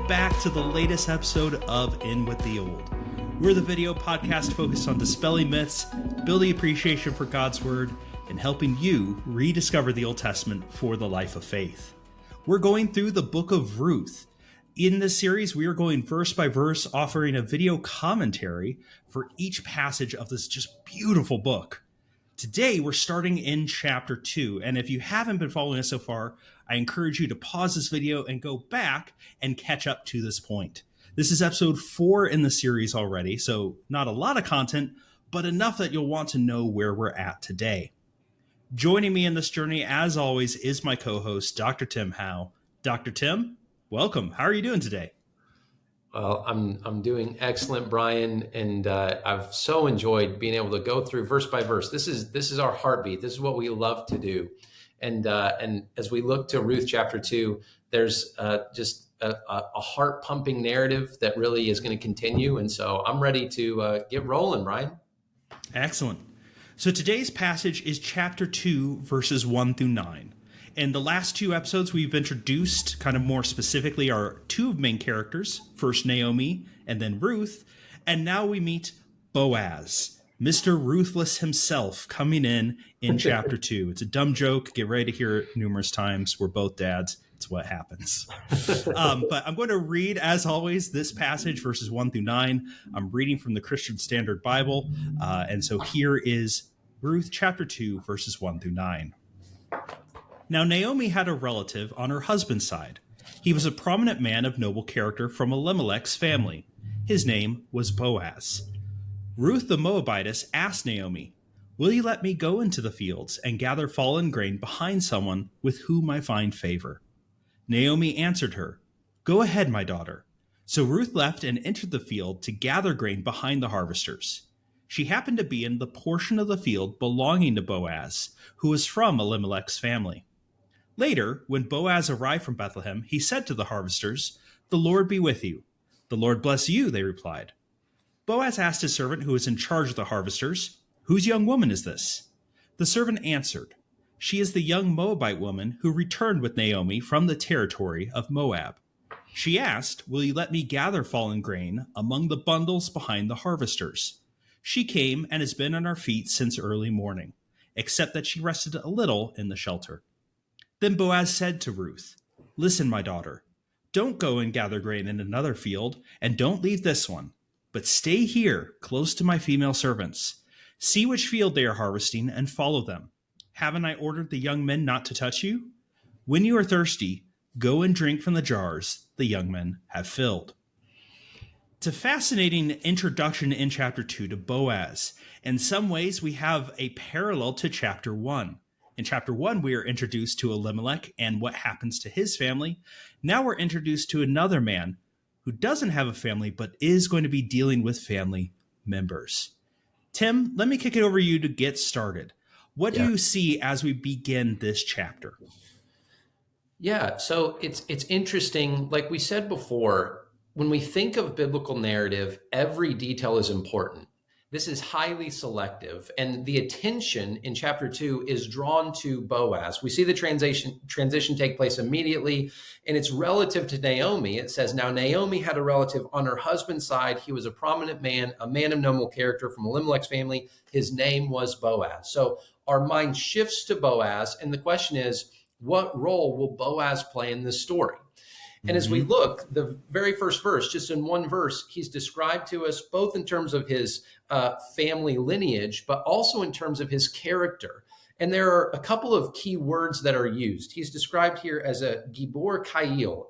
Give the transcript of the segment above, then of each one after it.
back to the latest episode of In With the Old. We're the video podcast focused on dispelling myths, building appreciation for God's Word, and helping you rediscover the Old Testament for the life of faith. We're going through the book of Ruth. In this series, we are going verse by verse, offering a video commentary for each passage of this just beautiful book. Today, we're starting in chapter 2, and if you haven't been following us so far, I encourage you to pause this video and go back and catch up to this point. This is episode 4 in the series already, so not a lot of content, but enough that you'll want to know where we're at today. Joining me in this journey, as always, is my co-host, Dr. Tim Howe. Dr. Tim, welcome. How are you doing today? Well, I'm doing excellent, Brian, and I've so enjoyed being able to go through verse by verse. This is our heartbeat. This is what we love to do, and as we look to Ruth chapter 2, there's just a heart pumping narrative that really is going to continue, and so I'm ready to get rolling, Brian. Excellent. So today's passage is chapter 2, verses 1 through 9. In the last 2 episodes, we've introduced kind of more specifically our 2 main characters, first Naomi and then Ruth, and now we meet Boaz, Mr. Ruth-less himself, coming in chapter 2. It's a dumb joke. Get ready to hear it numerous times. We're both dads. It's what happens. But I'm going to read, as always, this passage, verses 1 through 9. I'm reading from the Christian Standard Bible, and so here is Ruth chapter 2, verses 1 through 9. Now Naomi had a relative on her husband's side. He was a prominent man of noble character from Elimelech's family. His name was Boaz. Ruth the Moabitess asked Naomi, "Will you let me go into the fields and gather fallen grain behind someone with whom I find favor?" Naomi answered her, "Go ahead, my daughter." So Ruth left and entered the field to gather grain behind the harvesters. She happened to be in the portion of the field belonging to Boaz, who was from Elimelech's family. Later, when Boaz arrived from Bethlehem, he said to the harvesters, "The Lord be with you." "The Lord bless you," they replied. Boaz asked his servant who was in charge of the harvesters, "Whose young woman is this?" The servant answered, "She is the young Moabite woman who returned with Naomi from the territory of Moab. She asked, 'Will you let me gather fallen grain among the bundles behind the harvesters?' She came and has been on her feet since early morning, except that she rested a little in the shelter." Then Boaz said to Ruth, "Listen, my daughter, don't go and gather grain in another field, and don't leave this one, but stay here close to my female servants. See which field they are harvesting and follow them. Haven't I ordered the young men not to touch you? When you are thirsty, go and drink from the jars the young men have filled." It's a fascinating introduction in chapter 2 to Boaz. In some ways, we have a parallel to chapter 1. In chapter 1, we are introduced to Elimelech and what happens to his family. Now we're introduced to another man who doesn't have a family, but is going to be dealing with family members. Tim, let me kick it over to you to get started. What do you see as we begin this chapter? Yeah, so it's interesting. Like we said before, when we think of biblical narrative, every detail is important. This is highly selective, and the attention in chapter 2 is drawn to Boaz. We see the transition take place immediately, and it's relative to Naomi. It says, "Now Naomi had a relative on her husband's side. He was a prominent man, a man of noble character from Elimelech's family. His name was Boaz." So our mind shifts to Boaz, and the question is, what role will Boaz play in this story? And as we look, the very first verse, just in one verse, he's described to us both in terms of his family lineage, but also in terms of his character. And there are a couple of key words that are used. He's described here as a Gibor Kayil,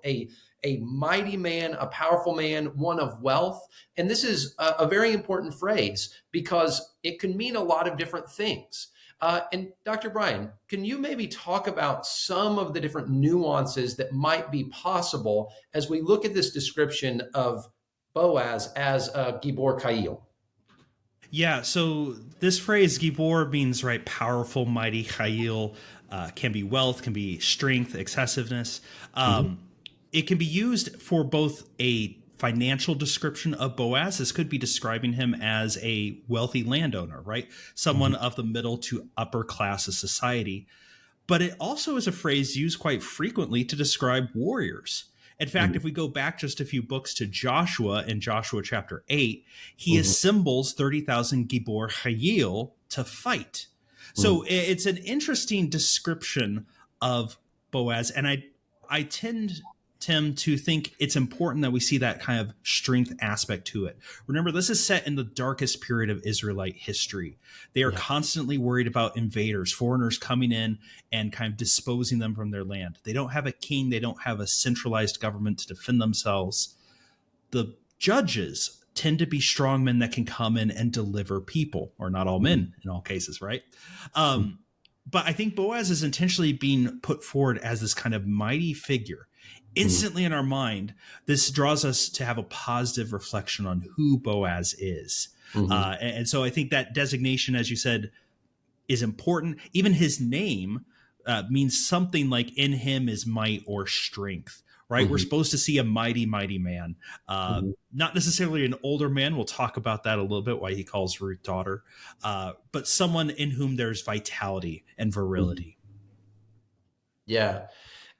a mighty man, a powerful man, one of wealth. And this is a very important phrase because it can mean a lot of different things. And Dr. Brian, can you maybe talk about some of the different nuances that might be possible as we look at this description of Boaz as Gibor Kayil? Yeah, so this phrase, Gibor, means, right, powerful, mighty. Kayil can be wealth, can be strength, excessiveness. It can be used for both a financial description of Boaz. This could be describing him as a wealthy landowner, right? Someone of the middle to upper class of society. But it also is a phrase used quite frequently to describe warriors. In fact, if we go back just a few books to Joshua in Joshua chapter 8, he Mhm. assembles 30,000 Gibor Chayil to fight. So it's an interesting description of Boaz. And I tend, Tim, to think it's important that we see that kind of strength aspect to it. Remember, this is set in the darkest period of Israelite history. They are constantly worried about invaders, foreigners coming in and kind of disposing them from their land. They don't have a king. They don't have a centralized government to defend themselves. The judges tend to be strong men that can come in and deliver people, or not all men in all cases, right? But I think Boaz is intentionally being put forward as this kind of mighty figure. Instantly in our mind, this draws us to have a positive reflection on who Boaz is. And so I think that designation, as you said, is important. Even his name means something like in him is might or strength, right? We're supposed to see a mighty, mighty man, not necessarily an older man. We'll talk about that a little bit, why he calls Ruth daughter, but someone in whom there's vitality and virility. Yeah.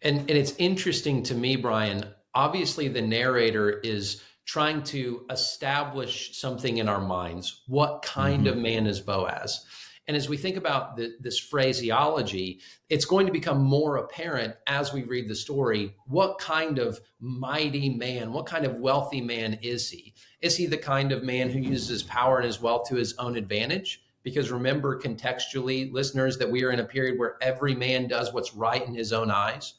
And it's interesting to me, Brian, obviously the narrator is trying to establish something in our minds. What kind of man is Boaz? And as we think about this phraseology, it's going to become more apparent as we read the story. What kind of mighty man, what kind of wealthy man is he? Is he the kind of man who uses his power and his wealth to his own advantage? Because remember contextually, listeners, that we are in a period where every man does what's right in his own eyes.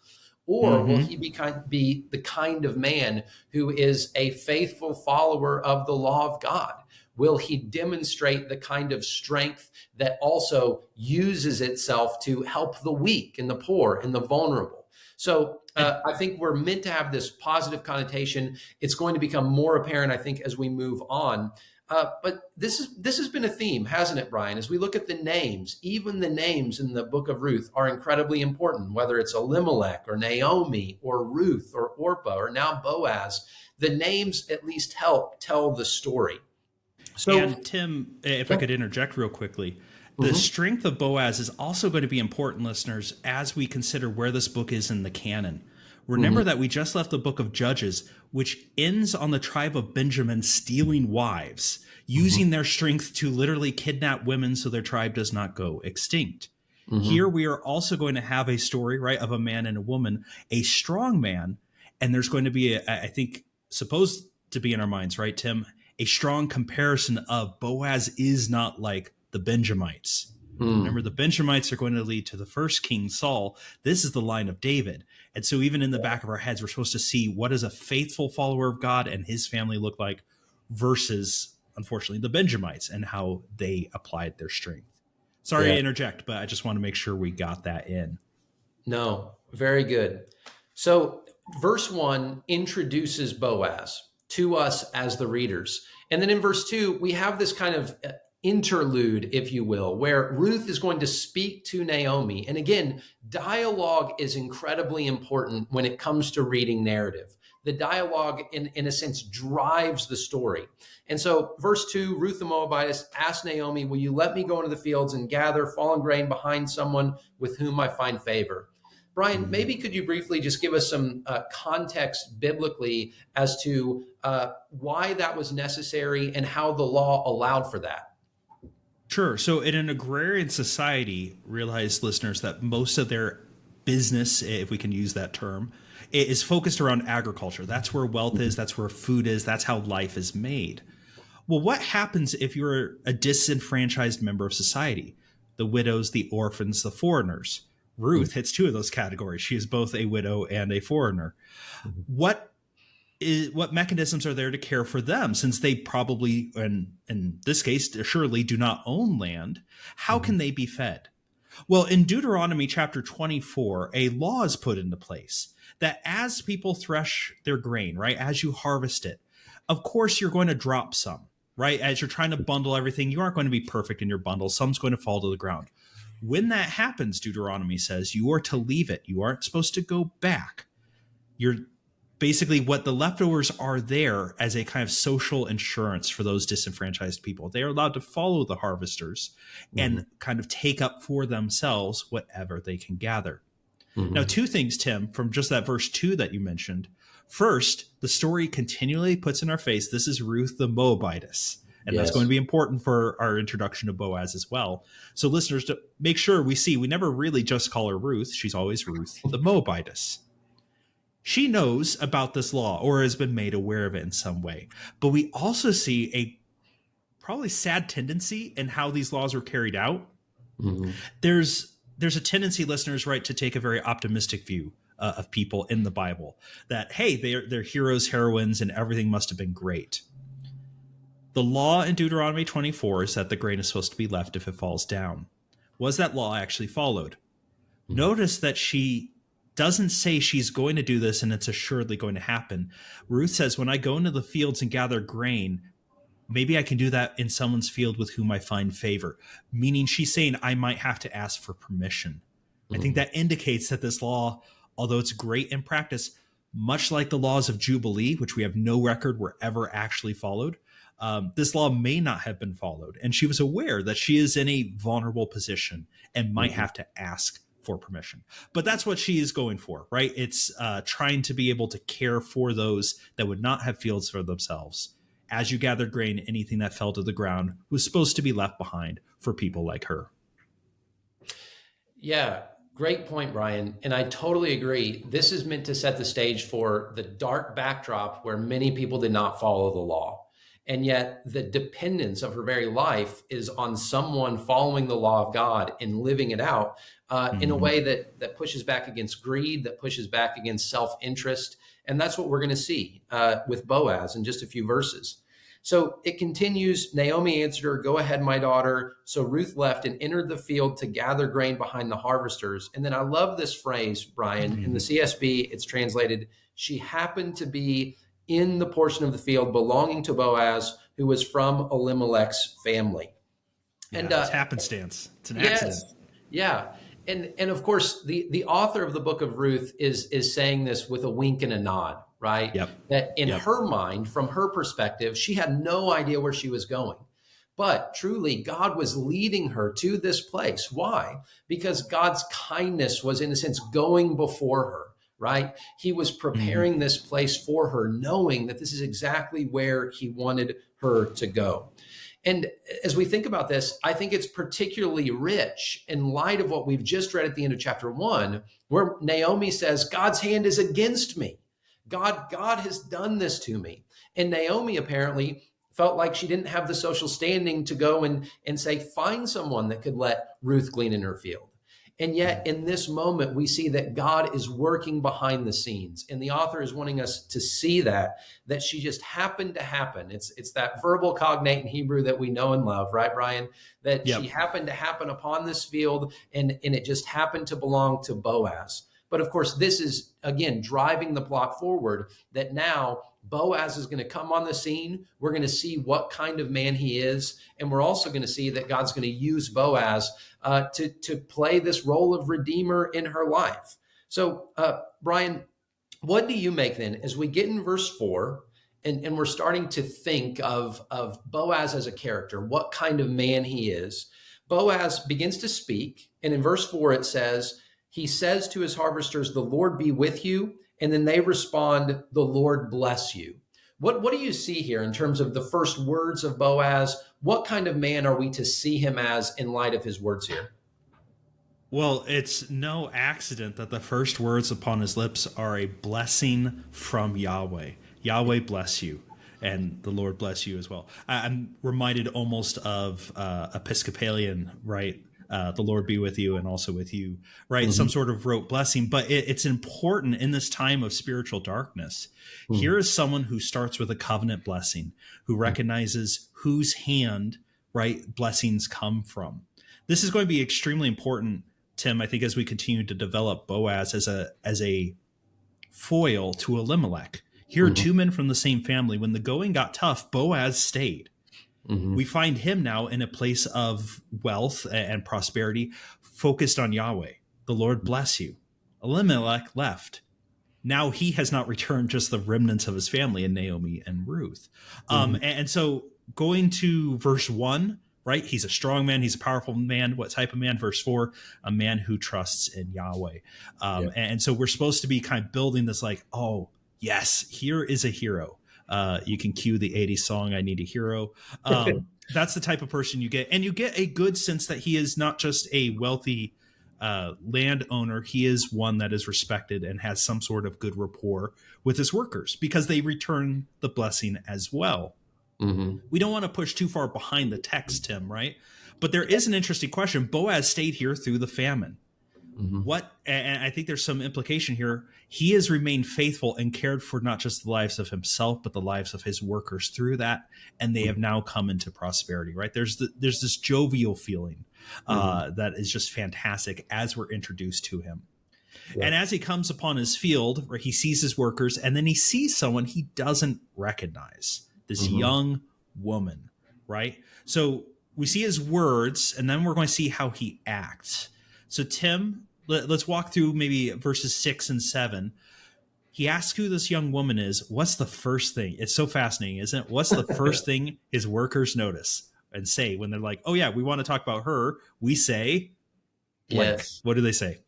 Or will he be the kind of man who is a faithful follower of the law of God? Will he demonstrate the kind of strength that also uses itself to help the weak and the poor and the vulnerable? So I think we're meant to have this positive connotation. It's going to become more apparent, I think, as we move on. But this has been a theme, hasn't it, Brian? As we look at the names, even the names in the book of Ruth are incredibly important, whether it's Elimelech or Naomi or Ruth or Orpah or now Boaz. The names at least help tell the story. So, and Tim, if I could interject real quickly, the strength of Boaz is also going to be important, listeners, as we consider where this book is in the canon. Remember that we just left the book of Judges, which ends on the tribe of Benjamin stealing wives, using their strength to literally kidnap women so their tribe does not go extinct. Here we are also going to have a story, right, of a man and a woman, a strong man, and there's going to be, I think, supposed to be in our minds, right, Tim, a strong comparison of Boaz is not like the Benjamites. Remember, the Benjamites are going to lead to the first king, Saul. This is the line of David. And so even in the back of our heads, we're supposed to see what does a faithful follower of God and his family look like versus, unfortunately, the Benjamites and how they applied their strength. Sorry to interject, but I just want to make sure we got that in. No, very good. So verse 1 introduces Boaz to us as the readers. And then in verse 2, we have this kind of interlude, if you will, where Ruth is going to speak to Naomi. And again, dialogue is incredibly important when it comes to reading narrative. The dialogue, in a sense, drives the story. And so verse 2, Ruth the Moabitess asked Naomi, will you let me go into the fields and gather fallen grain behind someone with whom I find favor? Brian, maybe could you briefly just give us some context biblically as to why that was necessary and how the law allowed for that? Sure. So in an agrarian society, realize, listeners, that most of their business, if we can use that term, is focused around agriculture. That's where wealth is. That's where food is. That's how life is made. Well, what happens if you're a disenfranchised member of society? The widows, the orphans, the foreigners. Ruth hits two of those categories. She is both a widow and a foreigner. What mechanisms are there to care for them, since they probably, and in this case, surely do not own land? How can they be fed? Well, in Deuteronomy chapter 24, a law is put into place that as people thresh their grain, right, as you harvest it, of course, you're going to drop some, right? As you're trying to bundle everything, you aren't going to be perfect in your bundle. Some's going to fall to the ground. When that happens, Deuteronomy says, you are to leave it. You aren't supposed to go back. You're basically, what the leftovers are there as a kind of social insurance for those disenfranchised people. They are allowed to follow the harvesters and kind of take up for themselves whatever they can gather. Now, two things, Tim, from just that verse 2 that you mentioned. First, the story continually puts in our face this is Ruth the Moabitess. And that's Yes. going to be important for our introduction to Boaz as well. So listeners, to make sure we never really just call her Ruth. She's always Ruth the Moabitess. She knows about this law or has been made aware of it in some way. But we also see a probably sad tendency in how these laws are carried out. Mm-hmm. There's a tendency, listeners, right, to take a very optimistic view of people in the Bible. That, hey, they're heroes, heroines, and everything must have been great. The law in Deuteronomy 24 is that the grain is supposed to be left if it falls down. Was that law actually followed? Mm-hmm. Notice that she doesn't say she's going to do this and it's assuredly going to happen. Ruth says, when I go into the fields and gather grain, maybe I can do that in someone's field with whom I find favor. Meaning she's saying I might have to ask for permission. Mm-hmm. I think that indicates that this law, although it's great in practice, much like the laws of Jubilee, which we have no record were ever actually followed, this law may not have been followed. And she was aware that she is in a vulnerable position and might have to ask for permission. But that's what she is going for, right? It's trying to be able to care for those that would not have fields for themselves. As you gathered grain, anything that fell to the ground was supposed to be left behind for people like her. Yeah, great point, Brian. And I totally agree. This is meant to set the stage for the dark backdrop where many people did not follow the law. And yet the dependence of her very life is on someone following the law of God and living it out in a way that pushes back against greed, that pushes back against self-interest. And that's what we're going to see with Boaz in just a few verses. So it continues, Naomi answered her, go ahead, my daughter. So Ruth left and entered the field to gather grain behind the harvesters. And then I love this phrase, Brian. In the CSB, it's translated, she happened to be in the portion of the field belonging to Boaz, who was from Elimelech's family. Yeah, and it's happenstance. It's an accident. Yeah. And of course, the author of the book of Ruth is saying this with a wink and a nod, right? Yep. That in her mind, from her perspective, she had no idea where she was going. But truly, God was leading her to this place. Why? Because God's kindness was, in a sense, going before her. Right? He was preparing this place for her, knowing that this is exactly where he wanted her to go. And as we think about this, I think it's particularly rich in light of what we've just read at the end of chapter 1, where Naomi says, God's hand is against me. God has done this to me. And Naomi apparently felt like she didn't have the social standing to go and say, find someone that could let Ruth glean in her field. And yet in this moment, we see that God is working behind the scenes. And the author is wanting us to see that she just happened to happen. It's that verbal cognate in Hebrew that we know and love, right, Brian? That she happened to happen upon this field and it just happened to belong to Boaz. But of course, this is, again, driving the plot forward that now Boaz is going to come on the scene. We're going to see what kind of man he is. And we're also going to see that God's going to use Boaz to play this role of redeemer in her life. So, Brian, what do you make then as we get in verse 4 and we're starting to think of Boaz as a character, what kind of man he is? Boaz begins to speak. And in verse 4, it says, he says to his harvesters, the Lord be with you. And then they respond, the Lord bless you. What do you see here in terms of the first words of Boaz? What kind of man are we to see him as in light of his words here? Well, it's no accident that the first words upon his lips are a blessing from Yahweh. Yahweh bless you, and the Lord bless you as well. I'm reminded almost of Episcopalian, right? The Lord be with you and also with you, right? Mm-hmm. Some sort of rote blessing, but it's important in this time of spiritual darkness. Mm-hmm. Here is someone who starts with a covenant blessing, who recognizes whose hand, right, blessings come from. This is going to be extremely important, Tim, I think, as we continue to develop Boaz as a foil to Elimelech. Here are two men from the same family. When the going got tough, Boaz stayed. Mm-hmm. We find him now in a place of wealth and prosperity, focused on Yahweh. The Lord bless you. Elimelech left. Now he has not returned, just the remnants of his family in Naomi and Ruth. And so going to verse 1, right? He's a strong man. He's a powerful man. What type of man? Verse 4, a man who trusts in Yahweh. And so we're supposed to be kind of building this like, oh, Yes, here is a hero. You can cue the 80s song, I Need a Hero. That's the type of person you get. And you get a good sense that he is not just a wealthy landowner. He is one that is respected and has some sort of good rapport with his workers because they return the blessing as well. Mm-hmm. We don't want to push too far behind the text, Tim, right? But there is an interesting question. Boaz stayed here through the famine. Mm-hmm. And I think there's some implication here. He has remained faithful and cared for not just the lives of himself, but the lives of his workers through that. And they have now come into prosperity, right? There's this jovial feeling that is just fantastic as we're introduced to him. Yeah. And as he comes upon his field where he sees his workers, and then he sees someone he doesn't recognize, this young woman, right? So we see his words, and then we're going to see how he acts. So Tim, let's walk through maybe verses 6 and 7. He asks who this young woman is. What's the first thing? It's so fascinating, isn't it? What's the first thing his workers notice and say when they're like, oh yeah, we want to talk about her? We say, blank. Yes. What do they say?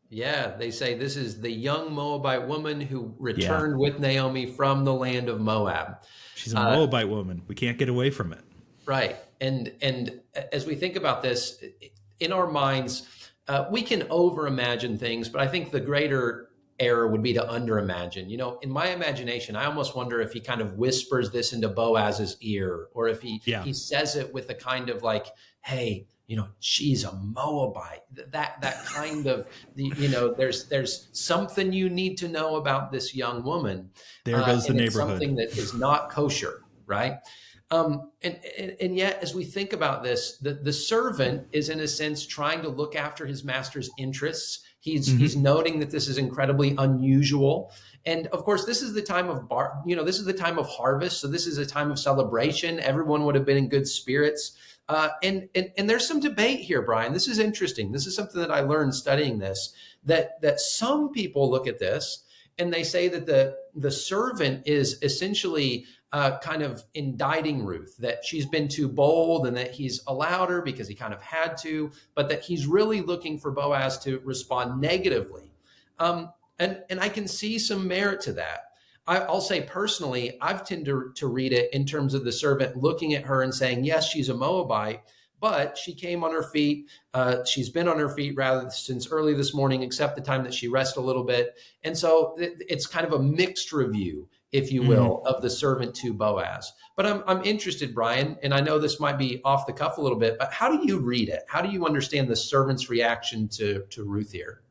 Yeah, they say this is the young Moabite woman who returned with Naomi from the land of Moab. She's a Moabite woman. We can't get away from it. Right. And as we think about this, in our minds, we can over-imagine things, but I think the greater error would be to under-imagine. You know, in my imagination, I almost wonder if he kind of whispers this into Boaz's ear, or if he says it with a kind of like, hey, you know, she's a Moabite. That kind of, you know, there's something you need to know about this young woman. There goes the neighborhood. It's something that is not kosher, right? And yet, as we think about this, the servant is in a sense trying to look after his master's interests. He's noting that this is incredibly unusual. And of course, this is the time of this is the time of harvest. So this is a time of celebration. Everyone would have been in good spirits. And there's some debate here, Brian. This is interesting. This is something that I learned studying this, that some people look at this and they say that the servant is essentially kind of indicting Ruth, that she's been too bold and that he's allowed her because he kind of had to, but that he's really looking for Boaz to respond negatively. And I can see some merit to that. I'll say personally, I've tended to read it in terms of the servant looking at her and saying, yes, she's a Moabite, but she came on her feet. She's been on her feet rather since early this morning, except the time that she rested a little bit. And so it's kind of a mixed review, if you will, of the servant to Boaz. But I'm interested, Brian, and I know this might be off the cuff a little bit, but how do you read it? How do you understand the servant's reaction to Ruth here?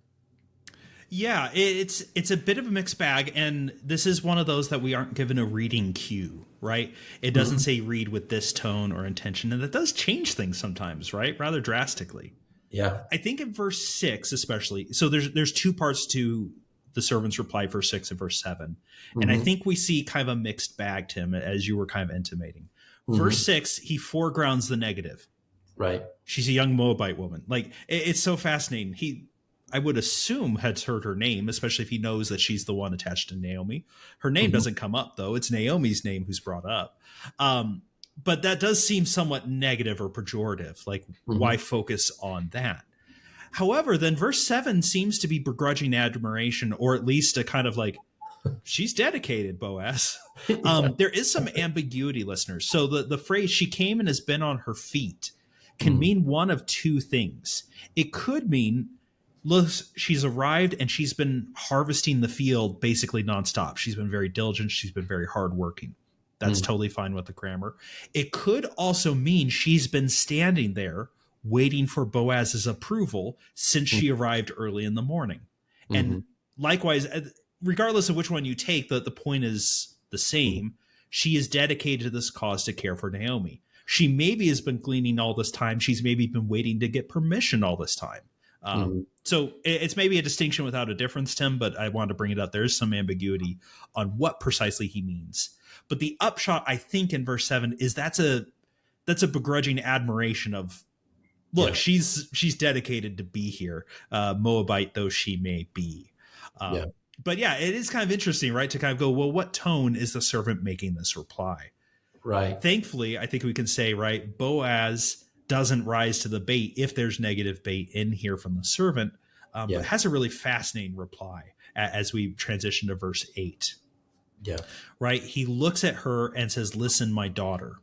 Yeah, it's a bit of a mixed bag, and this is one of those that we aren't given a reading cue, right? It doesn't say read with this tone or intention, and that does change things sometimes, right? Rather drastically. Yeah. I think in verse 6 especially, so there's two parts to the servant's reply, verse 6 and verse 7. And I think we see kind of a mixed bag, Tim, as you were kind of intimating. Verse 6, he foregrounds the negative. Right. She's a young Moabite woman. Like, it's so fascinating. I would assume has heard her name, especially if he knows that she's the one attached to Naomi. Her name doesn't come up, though. It's Naomi's name who's brought up. But that does seem somewhat negative or pejorative. Like, why focus on that? However, then verse 7 seems to be begrudging admiration, or at least a kind of like, she's dedicated, Boaz. There is some ambiguity, listeners. So the phrase, she came and has been on her feet, can mean one of two things. It could mean, look, she's arrived and she's been harvesting the field basically nonstop. She's been very diligent. She's been very hardworking. That's totally fine with the grammar. It could also mean she's been standing there waiting for Boaz's approval since she arrived early in the morning. And likewise, regardless of which one you take, the point is the same. She is dedicated to this cause to care for Naomi. She maybe has been gleaning all this time. She's maybe been waiting to get permission all this time. So it's maybe a distinction without a difference, Tim, but I wanted to bring it up. There is some ambiguity on what precisely he means. But the upshot, I think, in verse 7 is that's a begrudging admiration of, look, she's dedicated to be here, Moabite though she may be. But yeah, it is kind of interesting, right, to kind of go, well, what tone is the servant making this reply? Right. Thankfully, I think we can say, right, Boaz doesn't rise to the bait if there's negative bait in here from the servant, but has a really fascinating reply as we transition to verse 8. Yeah. right? He looks at her and says, "Listen, my daughter."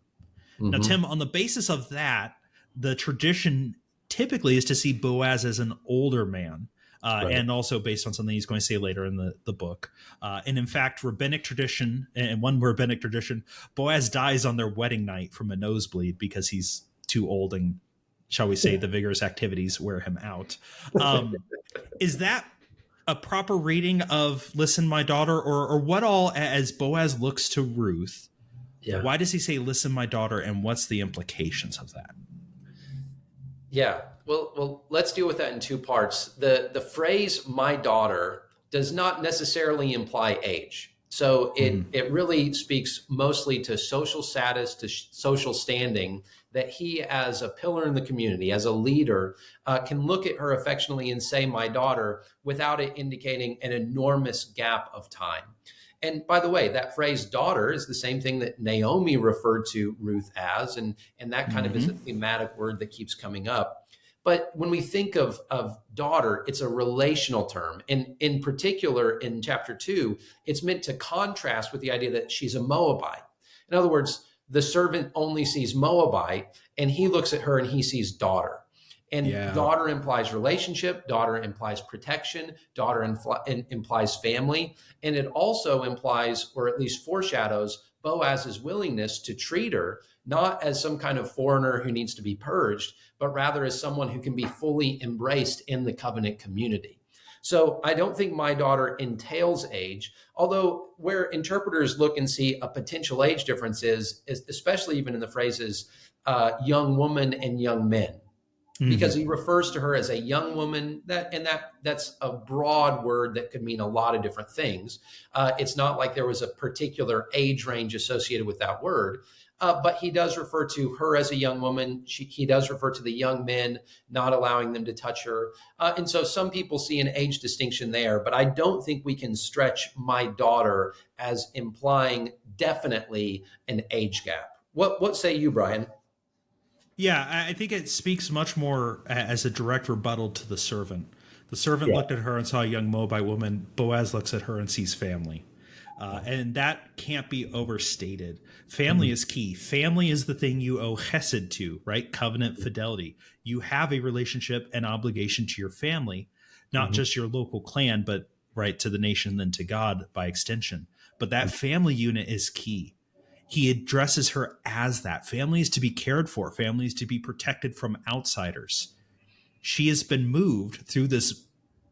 Now, Hmm. Tim, on the basis of that, the tradition typically is to see Boaz as an older man. Right. And also based on something he's going to say later in the book. And in fact, rabbinic tradition, and one rabbinic tradition, Boaz dies on their wedding night from a nosebleed because he's too old and, shall we say, the vigorous activities wear him out. Is that a proper reading of "Listen, my daughter," or what all, as Boaz looks to Ruth, Yeah. why does he say "Listen, my daughter," and what's the implications of that? Yeah. Well, let's deal with that in two parts. The phrase "my daughter" does not necessarily imply age. So Mhm. it really speaks mostly to social status, to social standing, that he, as a pillar in the community, as a leader, can look at her affectionately and say "my daughter" without it indicating an enormous gap of time. And by the way, that phrase "daughter" is the same thing that Naomi referred to Ruth as, and that kind of is a Mhm. thematic word that keeps coming up. But when we think of daughter, it's a relational term. And in particular, in chapter 2, it's meant to contrast with the idea that she's a Moabite. In other words, the servant only sees Moabite, and he looks at her and he sees daughter. And Yeah. daughter implies relationship, daughter implies protection, daughter implies family. And it also implies, or at least foreshadows, Boaz's willingness to treat her not as some kind of foreigner who needs to be purged, but rather as someone who can be fully embraced in the covenant community. So I don't think "my daughter" entails age, although where interpreters look and see a potential age difference is especially even in the phrases young woman and young men, because Mhm. he refers to her as a young woman, that's a broad word that could mean a lot of different things. It's not like there was a particular age range associated with that word. But he does refer to her as a young woman. He does refer to the young men, not allowing them to touch her. And so some people see an age distinction there, but I don't think we can stretch "my daughter" as implying definitely an age gap. What say you, Brian? Yeah, I think it speaks much more as a direct rebuttal to the servant. The servant looked at her and saw a young Moabite woman. Boaz looks at her and sees family. And that can't be overstated. Family Mhm. is key. Family is the thing you owe chesed to, right? Covenant fidelity. You have a relationship and obligation to your family, not Mhm. just your local clan, but right to the nation and then to God by extension. But that family unit is key. He addresses her as that. Family is to be cared for, family is to be protected from outsiders. She has been moved through this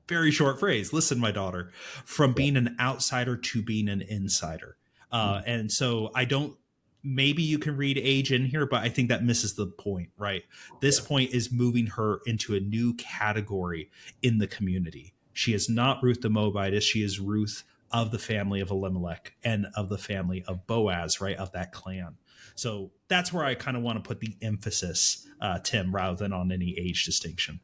very short phrase, "Listen, my daughter," from Yeah. being an outsider to being an insider. Mhm. And so I don't, maybe you can read age in here, but I think that misses the point, right? This Yeah. point is moving her into a new category in the community. She is not Ruth the Moabitess. She is Ruth of the family of Elimelech and of the family of Boaz, right? Of that clan. So that's where I kind of want to put the emphasis, Tim, rather than on any age distinction.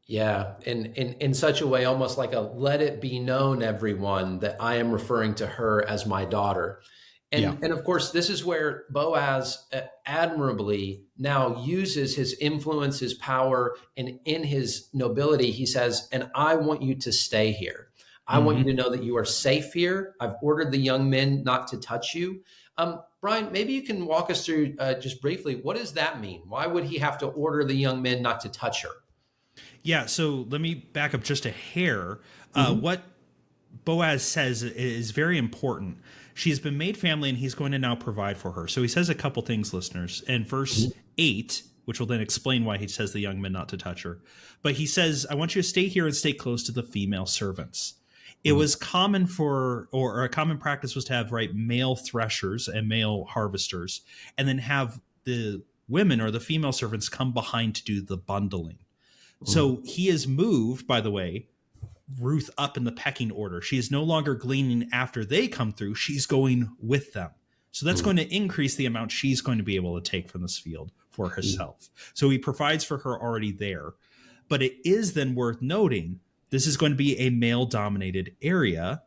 Yeah, in such a way, almost like a "let it be known, everyone, that I am referring to her as my daughter." Yeah. And of course, this is where Boaz admirably now uses his influence, his power, and in his nobility, he says, "And I want you to stay here. I want you to Hmm. know that you are safe here. I've ordered the young men not to touch you." Brian, maybe you can walk us through just briefly, what does that mean? Why would he have to order the young men not to touch her? Yeah, so let me back up just a hair. Hmm. What Boaz says is very important. She's been made family and he's going to now provide for her. So he says a couple things, listeners. In verse 8, which will then explain why he says the young men not to touch her, but he says, "I want you to stay here and stay close to the female servants." It Hmm. was common for, or a common practice was to have, right, male threshers and male harvesters, and then have the women or the female servants come behind to do the bundling. Hmm. So he is moved, by the way, Ruth up in the pecking order. She is no longer gleaning after they come through. She's going with them. So that's Hmm. going to increase the amount she's going to be able to take from this field for herself. So he provides for her already there. But it is then worth noting this is going to be a male dominated area.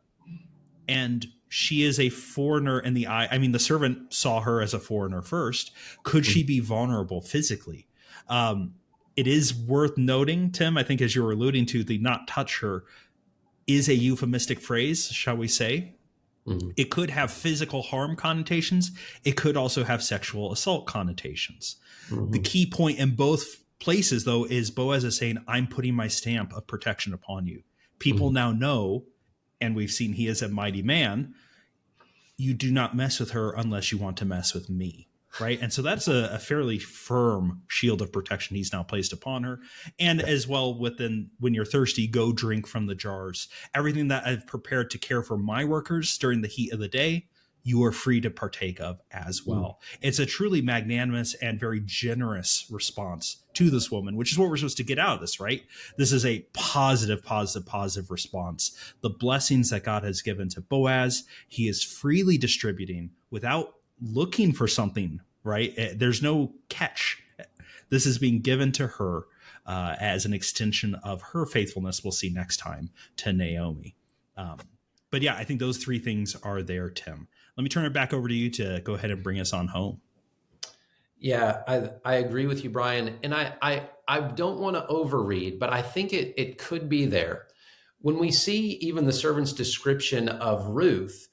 And she is a foreigner in the eye. I mean, the servant saw her as a foreigner first. Could she be vulnerable physically? Um, it is worth noting, Tim, I think as you were alluding to, the "not touch her" is a euphemistic phrase, shall we say? It could have physical harm connotations. It could also have sexual assault connotations. The key point in both places, though, is Boaz is saying, I'm putting my stamp of protection upon you. People now know, and we've seen he is a mighty man, you do not mess with her unless you want to mess with me. Right. And so that's a fairly firm shield of protection he's now placed upon her. And as well, within when you're thirsty, go drink from the jars. Everything that I've prepared to care for my workers during the heat of the day, you are free to partake of as well. It's a truly magnanimous and very generous response to this woman, which is what we're supposed to get out of this, right? This is a positive response. The blessings that God has given to Boaz, he is freely distributing without looking for something, right? There's no catch. This is being given to her as an extension of her faithfulness, we'll see next time, to Naomi. But yeah, I think those three things are there, Tim. Let me turn it back over to you to go ahead and bring us on home. Yeah, I agree with you, Brian. And I don't want to overread, but I think it could be there. When we see even the servant's description of Ruth,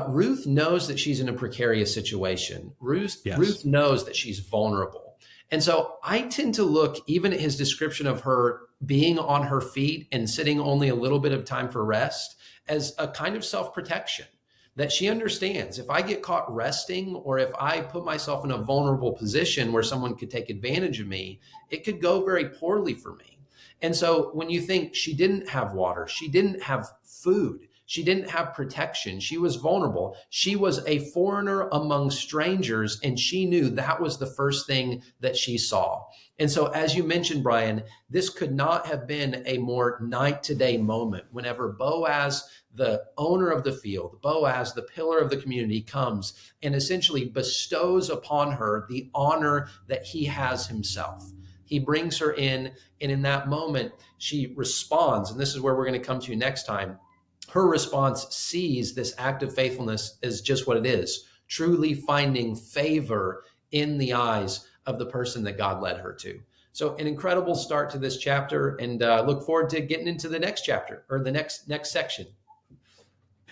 Ruth knows that she's in a precarious situation. Ruth knows that she's vulnerable. And so I tend to look even at his description of her being on her feet and sitting only a little bit of time for rest as a kind of self-protection, that she understands if I get caught resting or if I put myself in a vulnerable position where someone could take advantage of me, it could go very poorly for me. And so when you think she didn't have water, she didn't have food, she didn't have protection, she was vulnerable, she was a foreigner among strangers, and she knew that was the first thing that she saw. And so, as you mentioned, Brian, this could not have been a more night to day moment whenever Boaz, the owner of the field, Boaz, the pillar of the community, comes and essentially bestows upon her the honor that he has himself. He brings her in, and in that moment, she responds. And this is where we're going to come to next time. Her response sees this act of faithfulness as just what it is, truly finding favor in the eyes of the person that God led her to. So an incredible start to this chapter, and look forward to getting into the next chapter or the next section.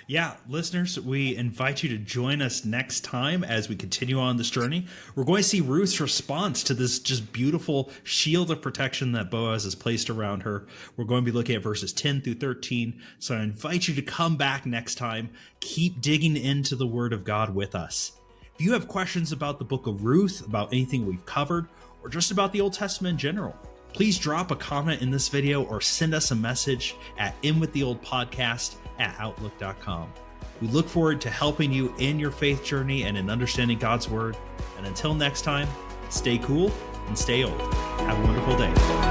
Yeah, listeners, we invite you to join us next time as we continue on this journey. We're going to see Ruth's response to this just beautiful shield of protection that Boaz has placed around her. We're going to be looking at verses 10 through 13. So I invite you to come back next time. Keep digging into the Word of God with us. If you have questions about the book of Ruth, about anything we've covered, or just about the Old Testament in general, please drop a comment in this video or send us a message at inwiththeoldpodcast@outlook.com. We look forward to helping you in your faith journey and in understanding God's Word. And until next time, stay cool and stay old. Have a wonderful day.